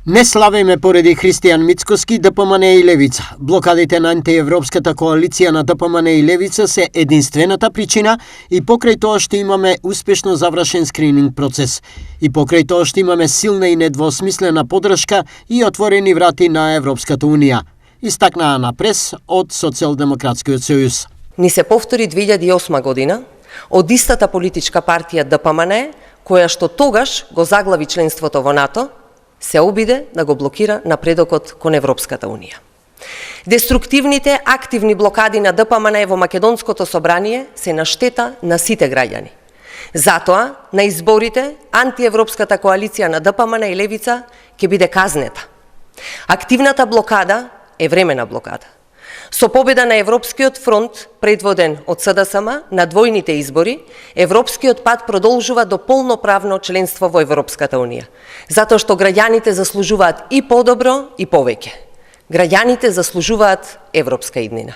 Не славиме поради Христијан Мицкоски, ДПМН и Левица. Блокадите на антиевропската коалиција на ДПМН и Левица се единствената причина и покрај тоа што имаме успешно завршен скрининг процес. И покрај тоа што имаме силна и недвосмислена поддршка и отворени врати на Европската Унија. Истакнаа на прес од Социјалдемократскиот сојуз. Ни се повтори 2008 година од истата политичка партија ДПМН, која што тогаш го заглави членството во НАТО, се обиде да го блокира напредокот кон Европската Унија. Деструктивните, активни блокади на ДПМН во Македонското собрание се на штета на сите граѓани. Затоа, на изборите, антиевропската коалиција на ДПМН и Левица ќе биде казнета. Активната блокада е времена блокада. Со победа на Европскиот фронт, предводен од СДСМ, на двојните избори, Европскиот пат продолжува до полноправно членство во Европската Унија. Затоа што граѓаните заслужуваат и подобро и повеќе. Граѓаните заслужуваат европска иднина.